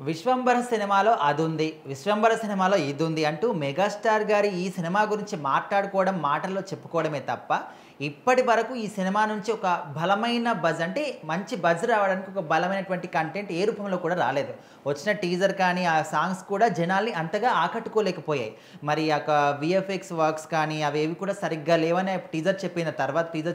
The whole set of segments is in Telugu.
విశ్వంబర సినిమాలో అదుంది. విశ్వంబర సినిమాలో ఇదుంది అంటూ మెగాస్టార్ గారి ఈ సినిమా గురించి మాట్లాడుకోవడం, మాటల్లో చెప్పుకోవడమే తప్ప, ఇప్పటి వరకు ఈ సినిమా నుంచి ఒక బలమైన బజ్ అంటే మంచి బజ్ రావడానికి ఒక బలమైనటువంటి కంటెంట్ ఏ రూపంలో కూడా రాలేదు. వచ్చిన టీజర్ కానీ, ఆ సాంగ్స్ కూడా జనాల్ని అంతగా ఆకట్టుకోలేకపోయాయి. మరి వీఎఫ్ఎక్స్ వర్క్స్ కానీ అవేవి కూడా సరిగ్గా లేవని టీజర్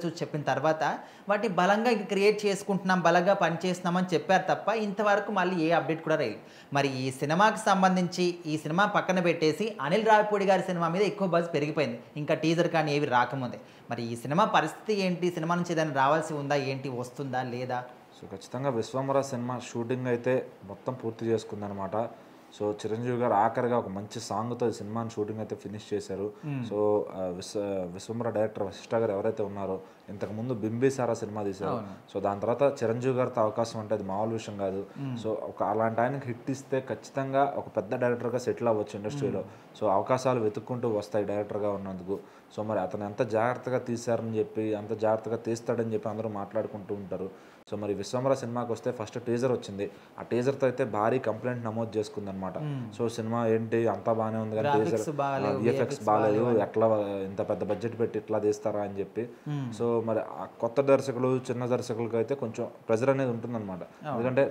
చూసి చెప్పిన తర్వాత వాటిని బలంగా ఇంక క్రియేట్ చేసుకుంటున్నాం, బలంగా పనిచేస్తున్నామని చెప్పారు తప్ప ఇంతవరకు మళ్ళీ ఏ అప్డేట్ కూడా రాలేదు. మరి ఈ సినిమాకి సంబంధించి ఈ సినిమా పక్కన పెట్టేసి అనిల్ రావిపూడి గారి సినిమా మీద ఎక్కువ బజ్ పెరిగిపోయింది. ఇంకా టీజర్ కానీ ఏవి రాకముందే. మరి ఈ సినిమా పరిస్థితి ఏంటి? సినిమా నుంచి ఏదైనా రావాల్సి ఉందా ఏంటి? వస్తుందా లేదా? సో ఖచ్చితంగా విశ్వంబర సినిమా షూటింగ్ అయితే మొత్తం పూర్తి చేసుకుందనమాట. సో చిరంజీవి గారు ఆఖరిగా ఒక మంచి సాంగ్తో ఈ సినిమాని షూటింగ్ అయితే ఫినిష్ చేశారు. సో విశ్వంబర డైరెక్టర్ వశిష్ఠ గారు ఎవరైతే ఉన్నారో ఇంతకుముందు బింబిసారా సినిమా తీశారు. సో దాని తర్వాత చిరంజీవి గారితో అవకాశం అంటే అది మామూలు విషయం కాదు. సో అలాంటి ఆయనకి హిట్ ఇస్తే ఖచ్చితంగా ఒక పెద్ద డైరెక్టర్గా సెటిల్ అవ్వచ్చు ఇండస్ట్రీలో. సో అవకాశాలు వెతుక్కుంటూ వస్తాయి డైరెక్టర్గా ఉన్నందుకు. సో మరి అతను ఎంత జాగ్రత్తగా తీశారని చెప్పి, అంత జాగ్రత్తగా తీస్తాడని చెప్పి అందరూ మాట్లాడుకుంటూ ఉంటారు. సో మరి విశ్వంబర సినిమాకి వస్తే ఫస్ట్ టీజర్ వచ్చింది. ఆ టీజర్తో అయితే భారీ కంప్లైంట్ నమోదు చేసుకుందనమాట. సో సినిమా ఏంటి అంతా బాగానే ఉంది కానీ టీజర్ విఎఫ్ఎక్స్ బాగాలేదు, ఎట్లా ఇంత పెద్ద బడ్జెట్ పెట్టి ఇట్లా తీస్తారా అని చెప్పి. సో మరి కొత్త దర్శకులు, చిన్న దర్శకులకి అయితే కొంచెం ప్రెజర్ అనేది ఉంటుందన్నమాట. ఎందుకంటే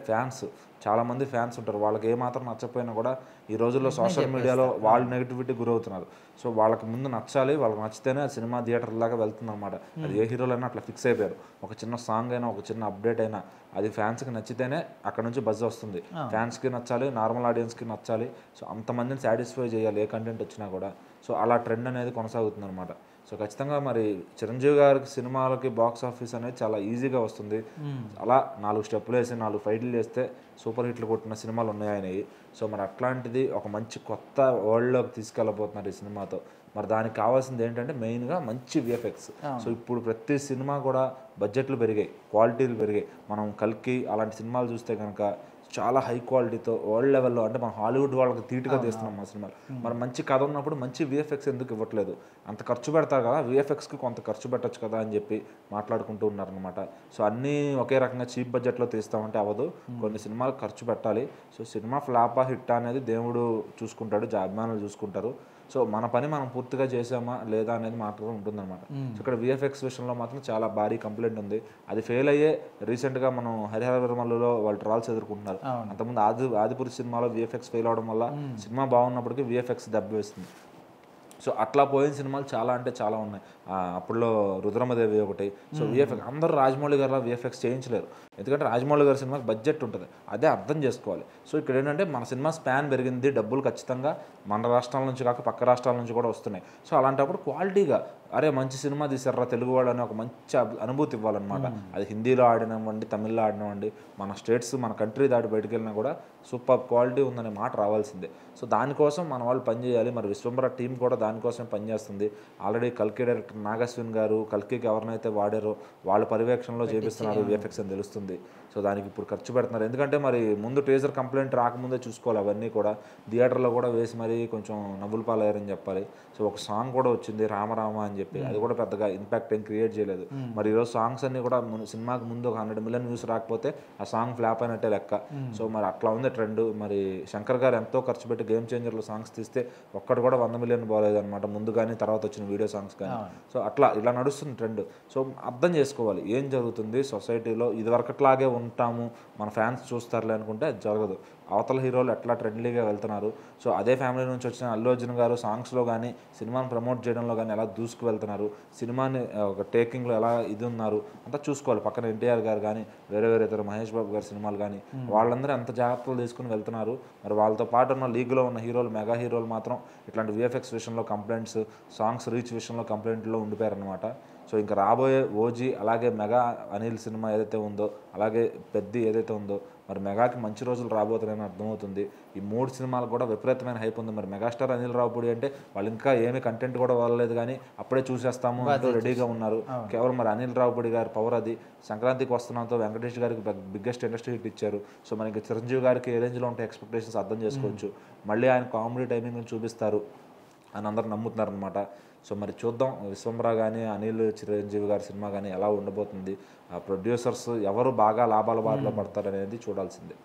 చాలా మంది ఫ్యాన్స్ ఉంటారు. వాళ్ళకి ఏమాత్రం నచ్చకపోయినా కూడా ఈ రోజుల్లో సోషల్ మీడియాలో వాళ్ళు నెగిటివిటీ గురవుతున్నారు. సో వాళ్ళకి ముందు నచ్చాలి, వాళ్ళకి నచ్చితేనే ఆ సినిమా థియేటర్ లాగా వెళ్తుంది అనమాట. అది ఏ హీరోలైనా అట్లా ఫిక్స్ అయిపోయారు. ఒక చిన్న సాంగ్ అయినా, ఒక చిన్న అప్డేట్ అయినా అది ఫ్యాన్స్కి నచ్చితేనే అక్కడ నుంచి బజ్ వస్తుంది. ఫ్యాన్స్కి నచ్చాలి, నార్మల్ ఆడియన్స్కి నచ్చాలి. సో అంతమందిని సాటిస్ఫై చేయాలి ఏ కంటెంట్ వచ్చినా కూడా. సో అలా ట్రెండ్ అనేది కొనసాగుతుంది అనమాట. సో ఖచ్చితంగా మరి చిరంజీవి గారికి సినిమాలకి బాక్స్ ఆఫీస్ అనేది చాలా ఈజీగా వస్తుంది. అలా 4 స్టెప్పులు వేసి 4 ఫైట్లు చేస్తే సూపర్ హిట్లు కొట్టిన సినిమాలు ఉన్నాయి ఆయనవి. సో మరి అట్లాంటిది ఒక మంచి కొత్త వరల్డ్లోకి తీసుకెళ్ళబోతున్నారు ఈ సినిమాతో. మరి దానికి కావాల్సింది ఏంటంటే మెయిన్గా మంచి విఎఫ్ఎక్స్. సో ఇప్పుడు ప్రతి సినిమా కూడా బడ్జెట్లు పెరిగాయి, క్వాలిటీలు పెరిగాయి. మనం కల్కి అలాంటి సినిమాలు చూస్తే కనుక చాలా హై క్వాలిటీతో వరల్డ్ లెవెల్లో, అంటే మనం హాలీవుడ్ వాళ్ళకి ధీటుగా తీస్తున్నాం మా సినిమాలు. మరి మంచి కథ ఉన్నప్పుడు మంచి విఎఫ్ఎక్స్ ఎందుకు ఇవ్వట్లేదు? అంత ఖర్చు పెడతారు కదా, విఎఫ్ఎక్స్కి కొంత ఖర్చు పెట్టచ్చు కదా అని చెప్పి మాట్లాడుకుంటూ ఉన్నారనమాట. సో అన్నీ ఒకే రకంగా చీప్ బడ్జెట్లో తీస్తామంటే అవ్వదు, కొన్ని సినిమాలు ఖర్చు పెట్టాలి. సో సినిమా ఫ్లాపా హిట్ అనేది దేవుడు చూసుకుంటాడు, అభిమానులు చూసుకుంటారు. సో మన పని మనం పూర్తిగా చేసామా లేదా అనేది మాత్రం ఉంటుందన్నమాట. సో ఇక్కడ విఎఫ్ఎక్స్ విషయంలో మాత్రం చాలా భారీ కంప్లైంట్ ఉంది. అది ఫెయిల్ అయ్యే రీసెంట్గా మనం హరిహర విరమలలో వాళ్ళు ట్రాల్స్ ఎదుర్కొంటున్నారు. అంతకుముందు ఆదిపురుష్ సినిమాలో విఎఫ్ఎక్స్ ఫెయిల్ అవడం వల్ల సినిమా బాగున్నప్పటికీ విఎఫ్ఎక్స్ దెబ్బ వేస్తుంది. సో అట్లా పోయిన సినిమాలు చాలా అంటే చాలా ఉన్నాయి. అప్పుడులో రుద్రమదేవి ఒకటి. సో విఎఫ్ఎక్స్ అందరూ రాజమౌళి గారిలో విఎఫ్ఎక్స్ చేయించలేరు, ఎందుకంటే రాజమౌళి గారి సినిమాకి బడ్జెట్ ఉంటుంది, అదే అర్థం చేసుకోవాలి. సో ఇక్కడ ఏంటంటే మన సినిమా స్పాన్ పెరిగింది, డబ్బులు ఖచ్చితంగా మన రాష్ట్రాల నుంచి కాక పక్క రాష్ట్రాల నుంచి కూడా వస్తున్నాయి. సో అలాంటప్పుడు క్వాలిటీగా అరే మంచి సినిమా తీసారా తెలుగు వాళ్ళు అని ఒక మంచి అనుభూతి ఇవ్వాలన్నమాట. అది హిందీలో ఆడినవ్వండి, తమిళ్లో ఆడినవ్వండి, మన స్టేట్స్ మన కంట్రీ దాటి బయటకు వెళ్ళినా కూడా సూపర్ క్వాలిటీ ఉందనే మాట రావాల్సిందే. సో దానికోసం మన వాళ్ళు పనిచేయాలి. మరి విశ్వంబర టీం కూడా దానికోసమే పనిచేస్తుంది. ఆల్రెడీ కల్కి డైరెక్టర్ నాగశ్విన్ గారు కల్కికి ఎవరినైతే వాడారో వాళ్ళ పర్యవేక్షణలో చేపిస్తున్నారు విఎఫ్ఎక్స్ అని తెలుస్తుంది. సో దానికి ఇప్పుడు ఖర్చు పెడుతున్నారు. ఎందుకంటే మరి ముందు టీజర్ కంప్లైంట్ రాకముందే చూసుకోవాలి. అవన్నీ కూడా థియేటర్లో కూడా వేసి మరీ కొంచెం నవ్వులు పాలయ్యారని చెప్పాలి. సో ఒక సాంగ్ కూడా వచ్చింది రామరామ అని చెప్పి, అది కూడా పెద్దగా ఇంపాక్ట్ ఏం క్రియేట్ చేయలేదు. మరి ఈరోజు సాంగ్స్ అన్ని కూడా సినిమాకి ముందు ఒక 100 మిలియన్ వ్యూస్ రాకపోతే ఆ సాంగ్ ఫ్లాప్ అయినట్టే లెక్క. సో మరి అట్లా ఉంది ట్రెండ్. మరి శంకర్ గారు ఎంతో ఖర్చు పెట్టి గేమ్ చేంజర్లో సాంగ్స్ తీస్తే ఒక్కటి కూడా 100 మిలియన్ పోలేదు అనమాట, ముందు కానీ తర్వాత వచ్చిన వీడియో సాంగ్స్ కానీ. సో ఇలా నడుస్తుంది ట్రెండ్. సో అర్థం చేసుకోవాలి ఏం జరుగుతుంది సొసైటీలో. ఇదివరకట్లాగే ఉంటాము, మన ఫ్యాన్స్ చూస్తారులే అనుకుంటే అది జరగదు. అవతల హీరోలు ఎట్లా ట్రెండ్లీగా వెళ్తున్నారు. సో అదే ఫ్యామిలీ నుంచి వచ్చిన అల్లు అర్జున్ గారు సాంగ్స్లో కానీ సినిమాని ప్రమోట్ చేయడంలో కానీ ఎలా దూసుకు వెళ్తున్నారు, సినిమాని ఒక టేకింగ్లో ఎలా ఇది ఉన్నారు అంతా చూసుకోవాలి. పక్కన ఎన్టీఆర్ గారు కానీ వేరే ఇతర మహేష్ బాబు గారి సినిమాలు కానీ వాళ్ళందరూ ఎంత జాగ్రత్తలు తీసుకుని వెళ్తున్నారు. మరి వాళ్ళతో పాటు ఉన్న లీగ్లో ఉన్న హీరోలు, మెగా హీరోలు మాత్రం ఇట్లాంటి విఎఫ్ఎక్స్ విషయంలో కంప్లైంట్స్, సాంగ్స్ రీచ్ విషయంలో కంప్లైంట్లో ఉండిపోయారనమాట. సో ఇంకా రాబోయే ఓజీ అలాగే మెగా అనిల్ సినిమా ఏదైతే ఉందో, అలాగే పెద్ది ఏదైతే ఉందో, మరి మెగాకి మంచి రోజులు రాబోతున్నాయని అర్థమవుతుంది. ఈ 3 సినిమాలు కూడా విపరీతమైన హైప్ ఉంది. మరి మెగాస్టార్ అనిల్ రావుపూడి అంటే వాళ్ళు ఇంకా ఏమీ కంటెంట్ కూడా వదలలేదు కానీ అప్పుడే చూసేస్తాము అంటూ రెడీగా ఉన్నారు. కేవలం మరి అనిల్ రావుపూడి గారి పవర్ అది. సంక్రాంతికి వస్తున్నాంతో వెంకటేష్ గారికి బిగ్గెస్ట్ ఇండస్ట్రీ హిట్ ఇచ్చారు. సో మనకి చిరంజీవి గారికి ఏ రేంజ్లో ఉంటాయి ఎక్స్పెక్టేషన్స్ అర్థం చేసుకోవచ్చు. మళ్ళీ ఆయన కామెడీ టైమింగ్ చూపిస్తారు అని అందరూ నమ్ముతున్నారనమాట. సో మరి చూద్దాం విశ్వంబర కానీ అనిల్ చిరంజీవి గారి సినిమా కానీ ఎలా ఉండబోతుంది. ప్రొడ్యూసర్స్ ఎవరు బాగా లాభాల బాటలో పడతారనేది చూడాల్సిందే.